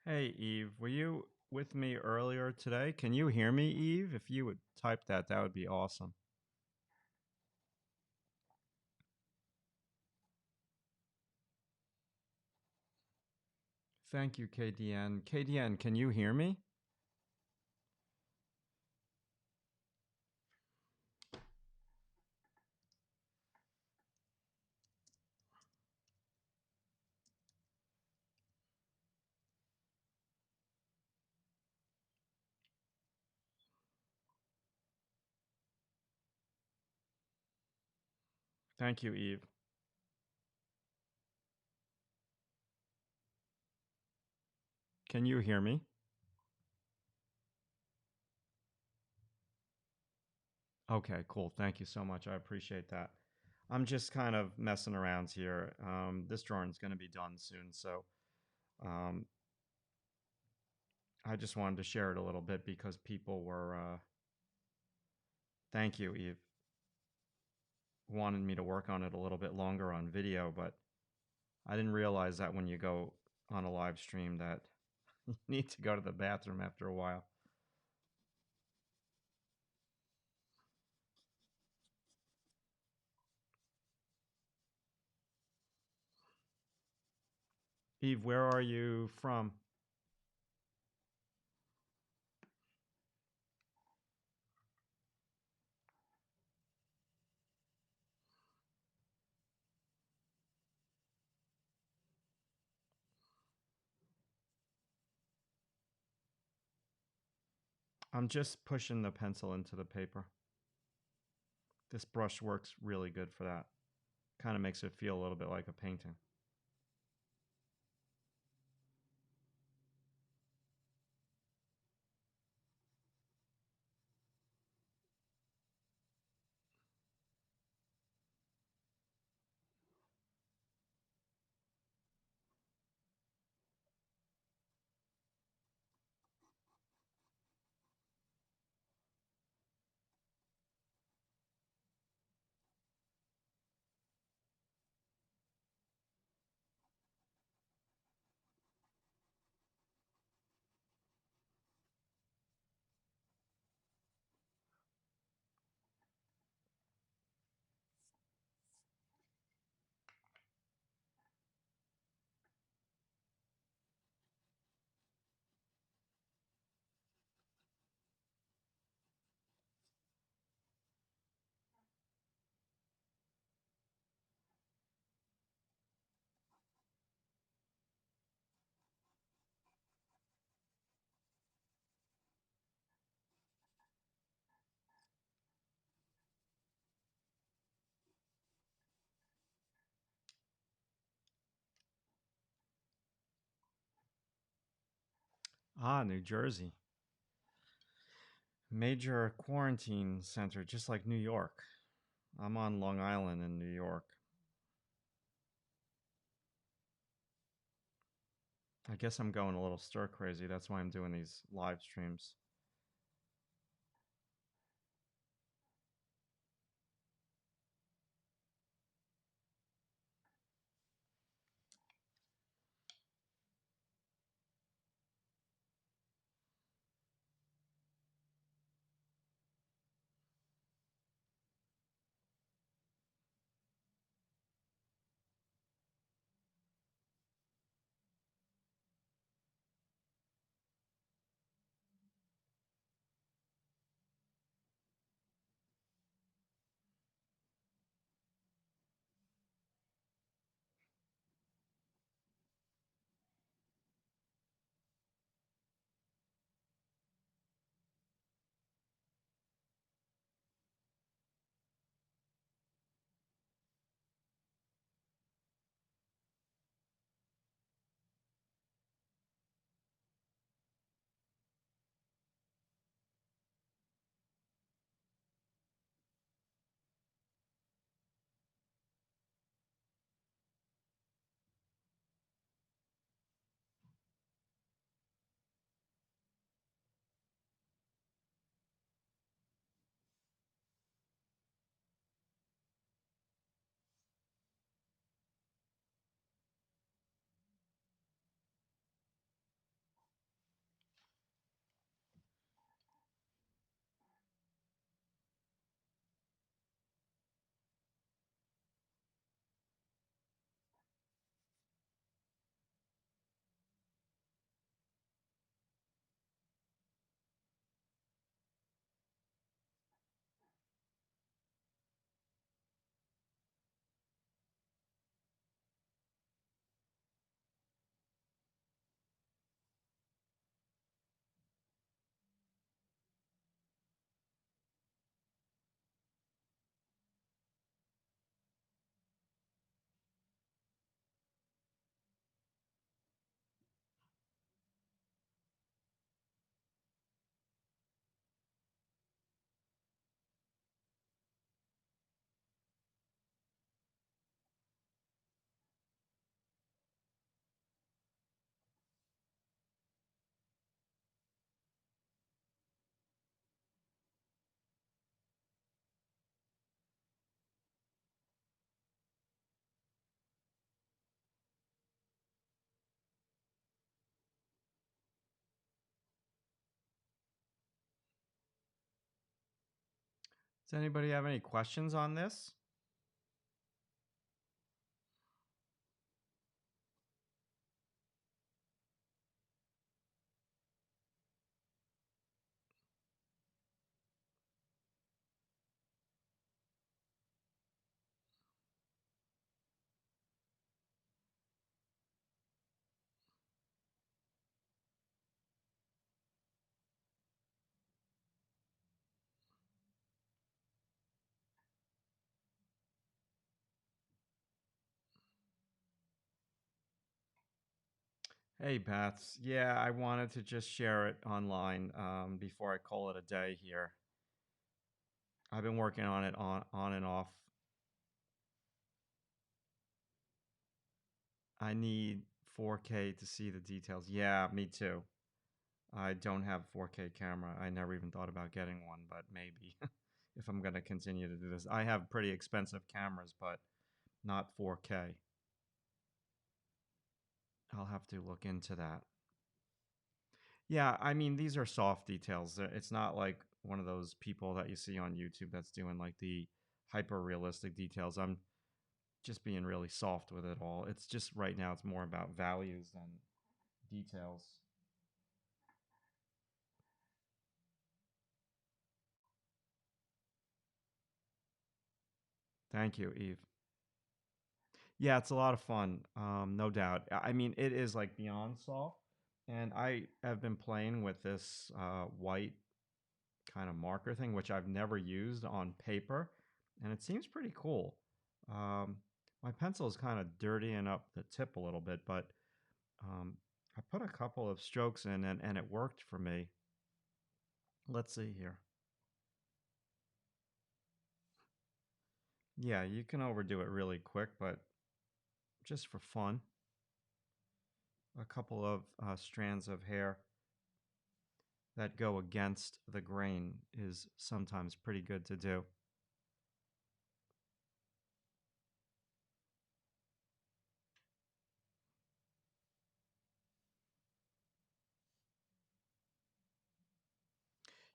Hey, Eve, were you with me earlier today? Can you hear me, Eve? If you would type that, that would be awesome. Thank you, KDN. KDN, can you hear me? Thank you, Eve. Can you hear me? Okay, cool. Thank you so much. I appreciate that. I'm just kind of messing around here. This drawing is going to be done soon, so um, I just wanted to share it a little bit because people were, thank you, Eve, wanted me to work on it a little bit longer on video, but I didn't realize that when you go on a live stream that you need to go to the bathroom after a while. Eve, where are you from? I'm just pushing the pencil into the paper. This brush works really good for that. Kind of makes it feel a little bit like a painting. Ah, New Jersey. Major quarantine center, just like New York. I'm on Long Island in New York. I guess I'm going a little stir crazy. That's why I'm doing these live streams. Does anybody have any questions on this? Hey, Bats. Yeah, I wanted to just share it online before I call it a day here. I've been working on it on and off. I need 4K to see the details. Yeah, me too. I don't have 4K camera. I never even thought about getting one, but maybe if I'm going to continue to do this. I have pretty expensive cameras, but not 4K. I'll have to look into that. Yeah, I mean, these are soft details. It's not like one of those people that you see on YouTube that's doing like the hyper realistic details. I'm just being really soft with it all. It's just right now, it's more about values than details. Thank you, Eve. Yeah, it's a lot of fun, no doubt. I mean, it is like beyond soft. And I have been playing with this white kind of marker thing, which I've never used on paper, and it seems pretty cool. Um, my pencil is kind of dirtying up the tip a little bit, but um, I put a couple of strokes in and it worked for me. Let's see here. Yeah, you can overdo it really quick, but just for fun, a couple of strands of hair that go against the grain is sometimes pretty good to do.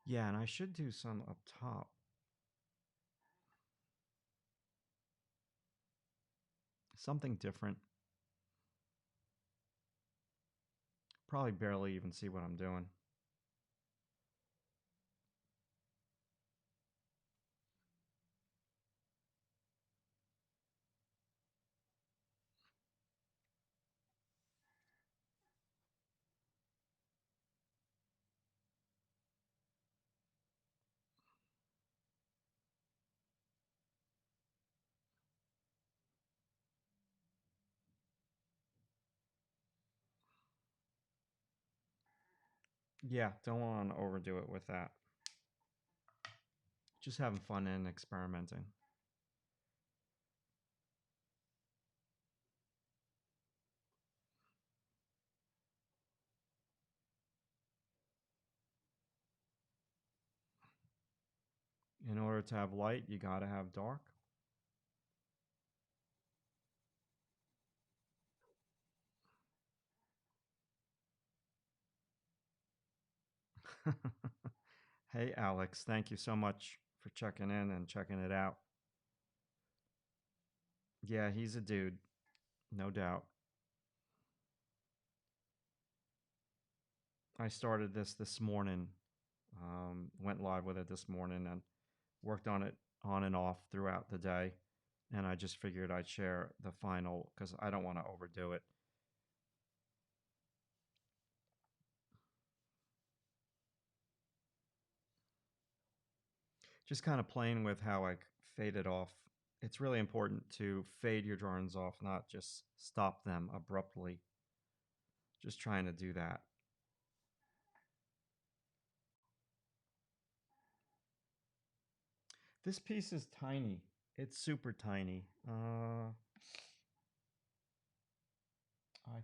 Yeah, and I should do some up top. Something different. Probably barely even see what I'm doing. Yeah, don't want to overdo it with that. Just having fun and experimenting. In order to have light, you got to have dark. Hey, Alex, thank you so much for checking in and checking it out. Yeah, he's a dude, no doubt. I started this morning, went live with it this morning, and worked on it on and off throughout the day. And I just figured I'd share the final because I don't want to overdo it. Just kind of playing with how I fade it off. It's really important to fade your drawings off, not just stop them abruptly. Just trying to do that. This piece is tiny. It's super tiny. I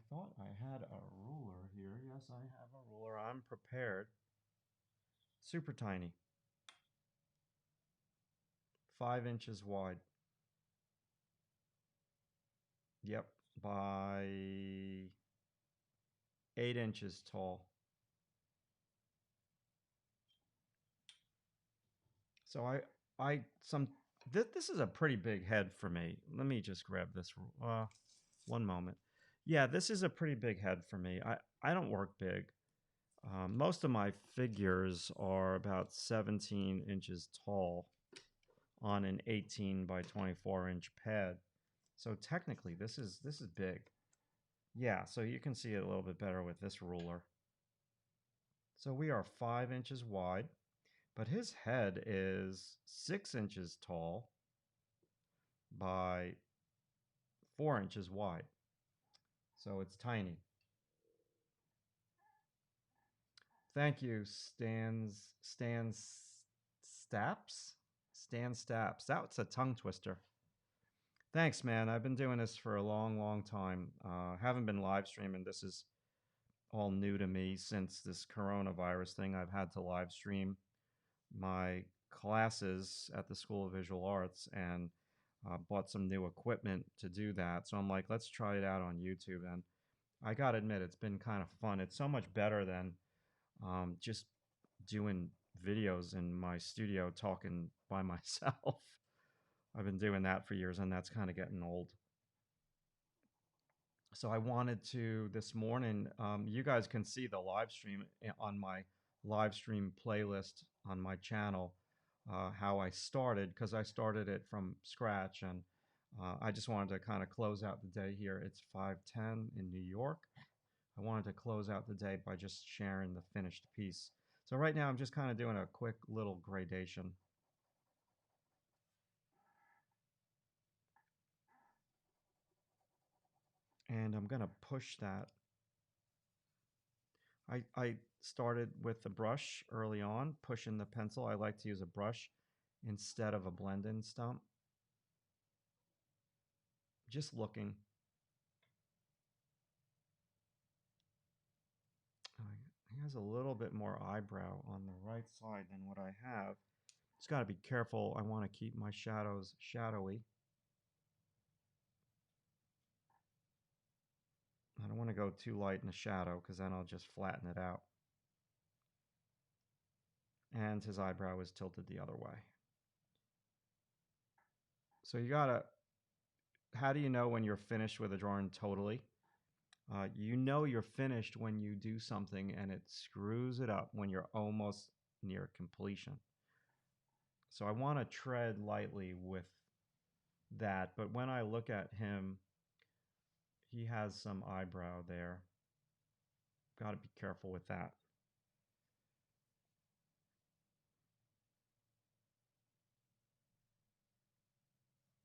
thought I had a ruler here. Yes, I have a ruler. I'm prepared. Super tiny. 5 inches wide. Yep. By 8 inches tall. So I some this is a pretty big head for me. Let me just grab this. One moment. Yeah, this is a pretty big head for me. I don't work big. Most of my figures are about 17 inches tall on an 18 by 24-inch pad. So technically, this is big. Yeah, so you can see it a little bit better with this ruler. So we are 5 inches wide, but his head is 6 inches tall by 4 inches wide. So it's tiny. Thank you, Staps? Stan Staps. That's a tongue twister. Thanks, man. I've been doing this for a long, long time. Haven't been live streaming. This is all new to me since this coronavirus thing. I've had to live stream my classes at the School of Visual Arts and bought some new equipment to do that. So I'm like, let's try it out on YouTube. And I got to admit, it's been kind of fun. It's so much better than just doing videos in my studio talking by myself. I've been doing that for years, and that's kind of getting old. So I wanted to this morning. You guys can see the live stream on my live stream playlist on my channel. How I started, because I started it from scratch, and I just wanted to kind of close out the day here. It's 5:10 in New York. I wanted to close out the day by just sharing the finished piece. So right now I'm just kind of doing a quick little gradation. And I'm going to push that. I started with the brush early on, pushing the pencil. I like to use a brush instead of a blend-in stump. Just looking. He has a little bit more eyebrow on the right side than what I have. Just got to be careful. I want to keep my shadows shadowy. I don't want to go too light in the shadow because then I'll just flatten it out. And his eyebrow is tilted the other way. So you gotta, how do you know when you're finished with a drawing totally? You know you're finished when you do something and it screws it up when you're almost near completion. So I want to tread lightly with that, but when I look at him, he has some eyebrow there. Got to be careful with that.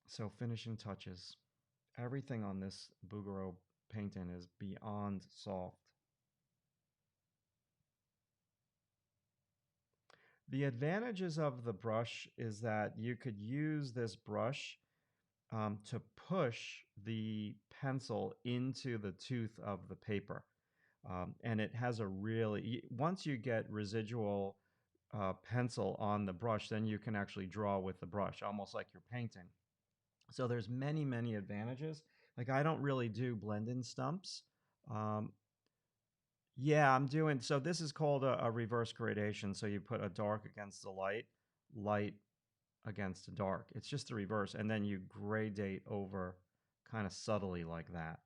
So finishing touches. Everything on this Bouguereau painting is beyond soft. The advantages of the brush is that you could use this brush to push the pencil into the tooth of the paper. And it has a really, once you get residual pencil on the brush, then you can actually draw with the brush, almost like you're painting. So there's many, many advantages. Like I don't really do blend-in stumps. Um, yeah, I'm doing, so this is called a reverse gradation. So you put a dark against the light, light against the dark. It's just the reverse. And then you gradate over kind of subtly like that.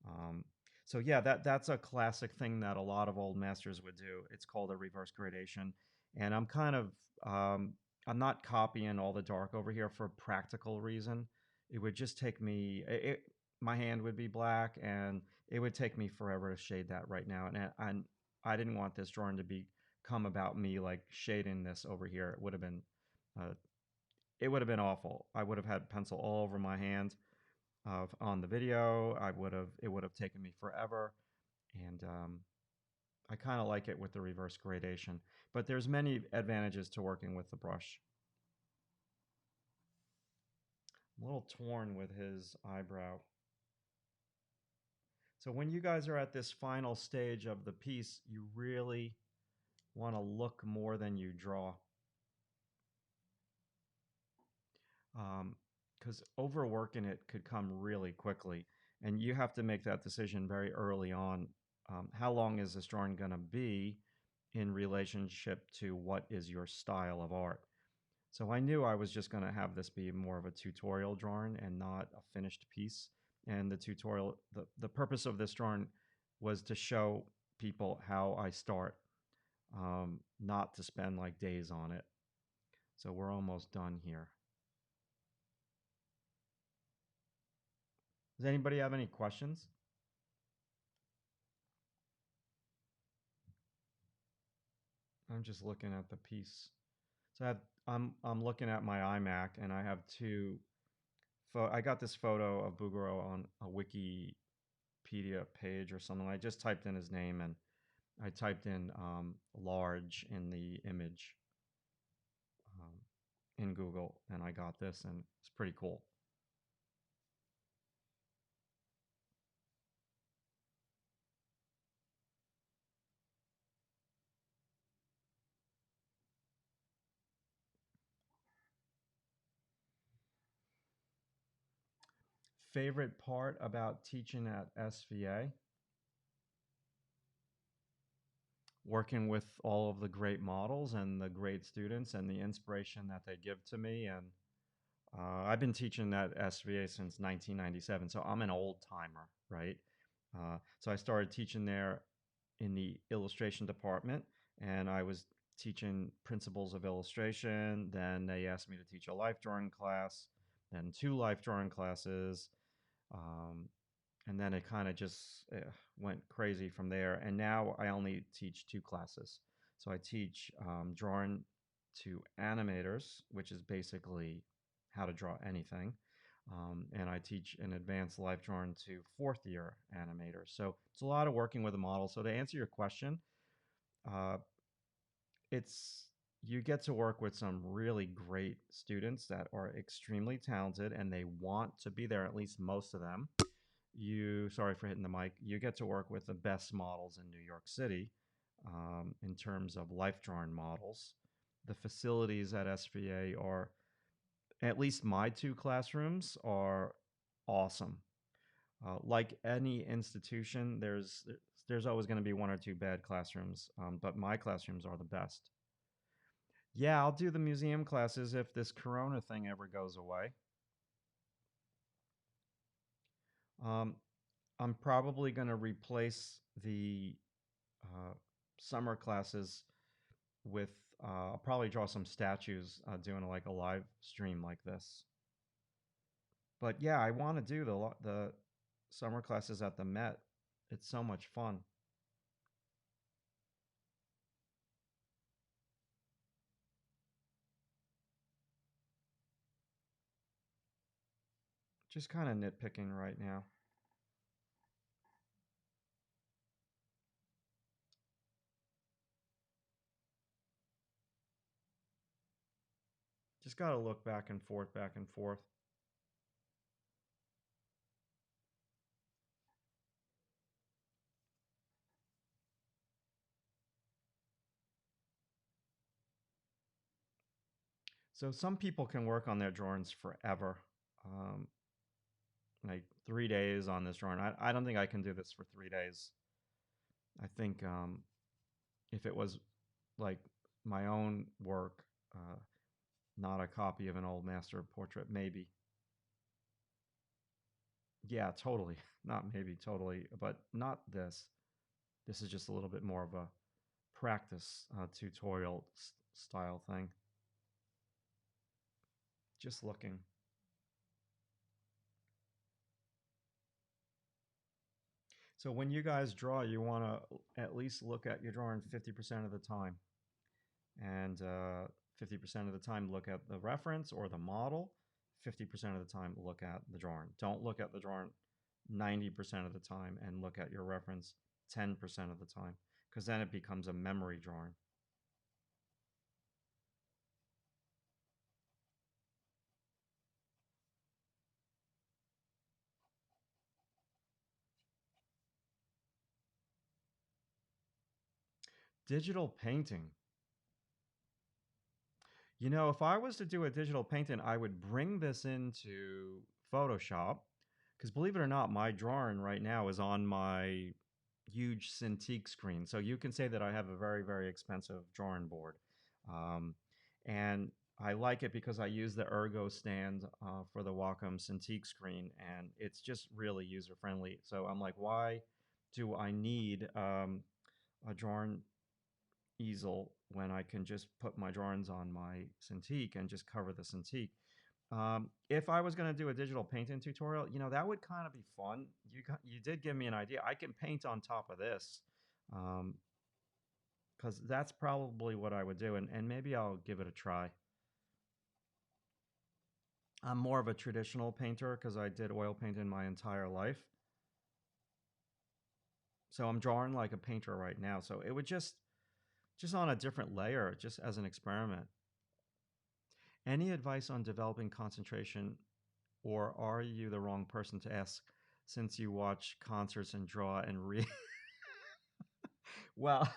Um, so yeah, that's a classic thing that a lot of old masters would do. It's called a reverse gradation. And I'm kind of, I'm not copying all the dark over here for a practical reason. It would just take me, my hand would be black and it would take me forever to shade that right now. And I didn't want this drawing to become about me like shading this over here. Uh, it would have been awful. I would have had pencil all over my hand on the video. It would have taken me forever. And I kind of like it with the reverse gradation, but there's many advantages to working with the brush. I'm a little torn with his eyebrow. So when you guys are at this final stage of the piece, you really want to look more than you draw. Because overworking it could come really quickly. And you have to make that decision very early on. How long is this drawing going to be in relationship to what is your style of art? So I knew I was just going to have this be more of a tutorial drawing and not a finished piece. And the tutorial, the purpose of this drawing was to show people how I start, not to spend like days on it. So we're almost done here. Does anybody have any questions? I'm just looking at the piece. So I'm looking at my iMac and I have two. I got this photo of Bouguereau on a Wikipedia page or something. I just typed in his name and I typed in large in the image um, in Google, and I got this, and it's pretty cool. Favorite part about teaching at SVA? Working with all of the great models and the great students and the inspiration that they give to me. And I've been teaching at SVA since 1997, so I'm an old timer, right? So I started teaching there in the illustration department, and I was teaching principles of illustration. Then they asked me to teach a life drawing class, then two life drawing classes, um, and then it kind of just went crazy from there. And now I only teach two classes. So I teach drawing to animators, which is basically how to draw anything. And I teach an advanced life drawing to fourth year animators. So it's a lot of working with a model. So to answer your question, uh, it's you get to work with some really great students that are extremely talented and they want to be there, at least most of them. Sorry for hitting the mic, you get to work with the best models in New York City, in terms of life drawing models. The facilities at SVA are, at least my two classrooms are awesome. Like any institution, there's always going to be one or two bad classrooms, but my classrooms are the best. Yeah, I'll do the museum classes if this Corona thing ever goes away. Um, I'm probably going to replace the uh, summer classes with. I'll probably draw some statues, doing like a live stream like this. But yeah, I want to do the summer classes at the Met. It's so much fun. Just kind of nitpicking right now. Just got to look back and forth, back and forth. So some people can work on their drawings forever. Um, like 3 days on this drawing. I don't think I can do this for 3 days. I think if it was like my own work, not a copy of an old master portrait, maybe. Yeah, totally. Not maybe, totally, but not this. This is just a little bit more of a practice tutorial style thing. Just looking. So when you guys draw, you want to at least look at your drawing 50% of the time. And 50% of the time, look at the reference or the model. 50% of the time, look at the drawing. Don't look at the drawing 90% of the time and look at your reference 10% of the time, because then it becomes a memory drawing. Digital painting. You know, if I was to do a digital painting, I would bring this into Photoshop, because believe it or not, my drawing right now is on my huge Cintiq screen. So you can say that I have a very, very expensive drawing board. Um, and I like it because I use the ergo stand for the Wacom Cintiq screen, and it's just really user friendly. So I'm like, why do I need a drawing easel when I can just put my drawings on my Cintiq and just cover the Cintiq? If I was going to do a digital painting tutorial, that would kind of be fun. You did give me an idea. I can paint on top of this, because that's probably what I would do, and maybe I'll give it a try. I'm more of a traditional painter because I did oil painting my entire life. So I'm drawing like a painter right now. So it would just on a different layer, just as an experiment. Any advice on developing concentration, or are you the wrong person to ask since you watch concerts and draw and read? Well,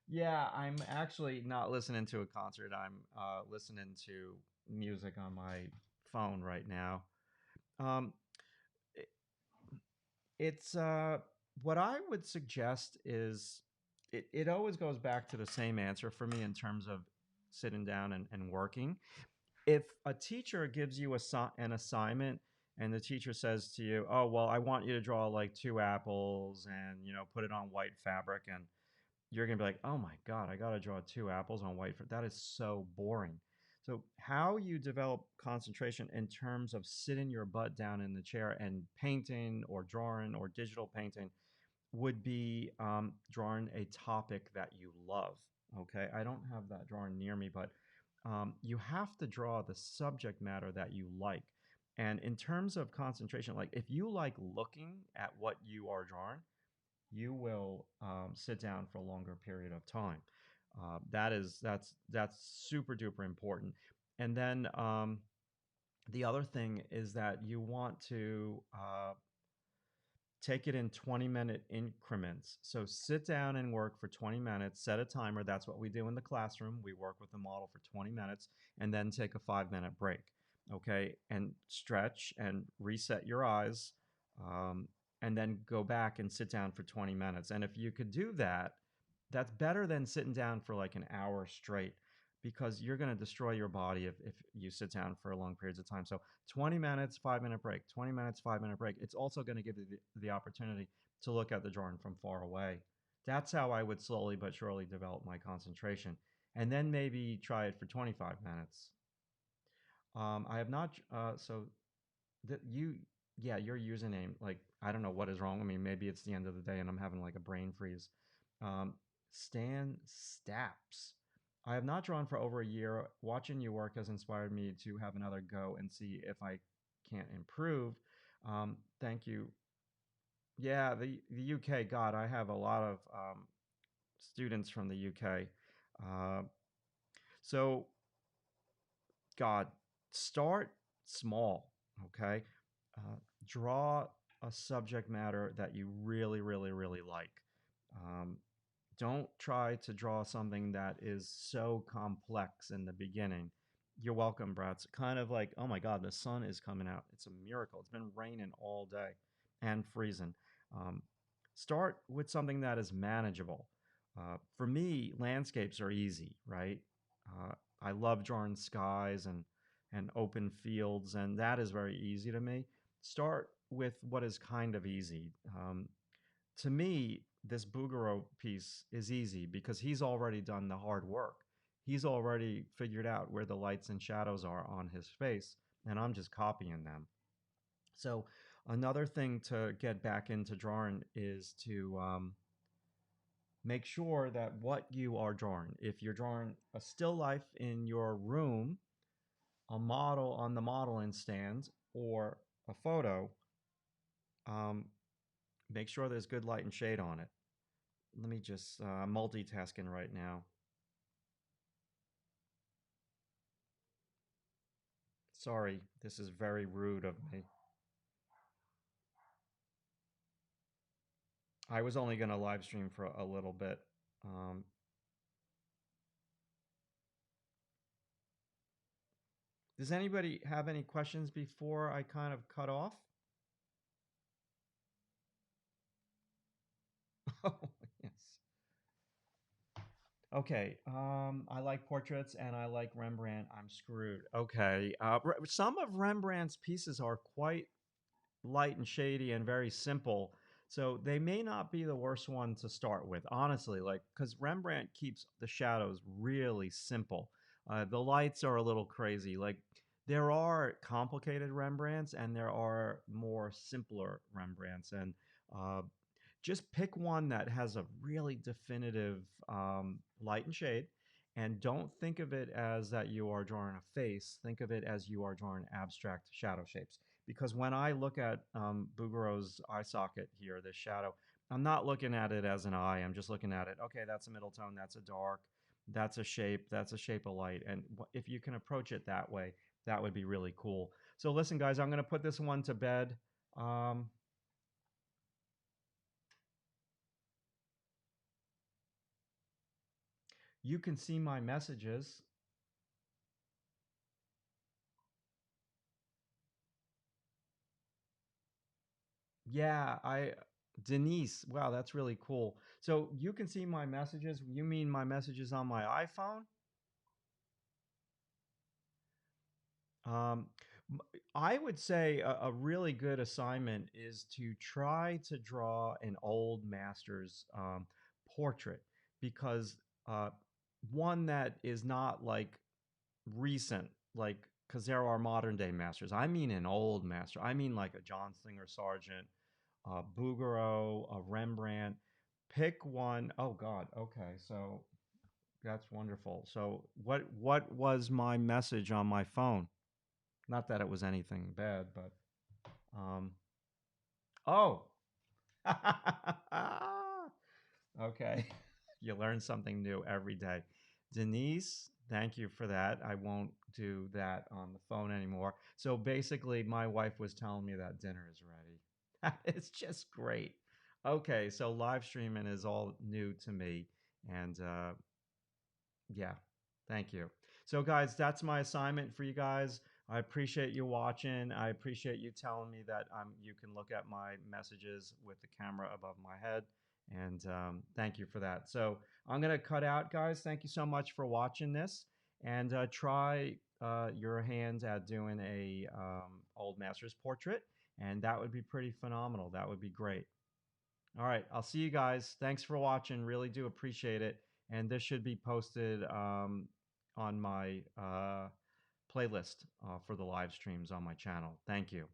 yeah, I'm actually not listening to a concert. I'm listening to music on my phone right now. Um, it's what I would suggest is it always goes back to the same answer for me in terms of sitting down and working. If a teacher gives you an assignment and the teacher says to you, oh, well, I want you to draw like two apples and, put it on white fabric, and you're going to be like, oh my God, I got to draw two apples on white fabric. That is so boring. So how you develop concentration in terms of sitting your butt down in the chair and painting or drawing or digital painting would be drawing a topic that you love. Okay, I don't have that drawing near me, but you have to draw the subject matter that you like. And in terms of concentration, like if you like looking at what you are drawing, you will sit down for a longer period of time. That's super duper important. And then the other thing is that you want to take it in 20-minute increments. So sit down and work for 20 minutes, set a timer. That's what we do in the classroom. We work with the model for 20 minutes and then take a 5-minute break. Okay. And stretch and reset your eyes. And then go back and sit down for 20 minutes. And if you could do that, that's better than sitting down for like an hour straight, because you're going to destroy your body if you sit down for long periods of time. So 20 minutes, 5-minute break, 20 minutes, 5-minute break. It's also going to give you the opportunity to look at the drawing from far away. That's how I would slowly but surely develop my concentration. And then maybe try it for 25 minutes. I have not, so that you, yeah, your username, like, I don't know what is wrong. I mean, maybe it's the end of the day and I'm having like a brain freeze. Um, Stan Staps. I have not drawn for over a year. Watching you work has inspired me to have another go and see if I can't improve. Thank you. Yeah, the UK. God, I have a lot of students from the UK. Uh, so God, start small, okay? Uh, Draw a subject matter that you really, really, really like. Um, don't try to draw something that is so complex in the beginning. You're welcome, Brad. It's kind of like, oh my God, the sun is coming out. It's a miracle. It's been raining all day and freezing. Um, Start with something that is manageable. For me, landscapes are easy, right? Uh, I love drawing skies and open fields, and that is very easy to me. Start with what is kind of easy. To me, this Bouguereau piece is easy because he's already done the hard work. He's already figured out where the lights and shadows are on his face, and I'm just copying them. So, another thing to get back into drawing is to make sure that what you are drawing, if you're drawing a still life in your room, a model on the modeling stand, or a photo, um, make sure there's good light and shade on it. Let me just multitasking right now. Sorry, this is very rude of me. I was only going to live stream for a little bit. Um, does anybody have any questions before I kind of cut off? Oh, yes. Okay, I like portraits and I like Rembrandt. I'm screwed. Okay, some of Rembrandt's pieces are quite light and shady and very simple. So they may not be the worst one to start with, honestly, like because Rembrandt keeps the shadows really simple. The lights are a little crazy. Like there are complicated Rembrandts and there are more simpler Rembrandts, and uh, just pick one that has a really definitive light and shade, and don't think of it as that you are drawing a face. Think of it as you are drawing abstract shadow shapes. Because when I look at Bouguereau's eye socket here, this shadow, I'm not looking at it as an eye. I'm just looking at it. Okay, that's a middle tone. That's a dark. That's a shape. That's a shape of light. And if you can approach it that way, that would be really cool. So listen, guys, I'm going to put this one to bed. Um, you can see my messages. Yeah, I Denise. Wow, that's really cool. So you can see my messages. You mean my messages on my iPhone? Um, m- I would say a really good assignment is to try to draw an old master's portrait, because uh, one that is not like recent, like because there are modern day masters. I mean an old master. I mean like a John Singer Sargent, Bouguereau, a Rembrandt. Pick one. Oh God. Okay, so that's wonderful. So what was my message on my phone? Not that it was anything bad, but um, oh, okay. You learn something new every day. Denise, thank you for that. I won't do that on the phone anymore. So basically, my wife was telling me that dinner is ready. It's just great. Okay, so live streaming is all new to me, and yeah, thank you. So, guys, that's my assignment for you guys. I appreciate you watching. I appreciate you telling me that you can look at my messages with the camera above my head. And thank you for that. So, I'm going to cut out, guys. Thank you so much for watching this. And try your hands at doing a old master's portrait. And that would be pretty phenomenal. That would be great. All right. I'll see you guys. Thanks for watching. Really do appreciate it. And this should be posted on my playlist for the live streams on my channel. Thank you.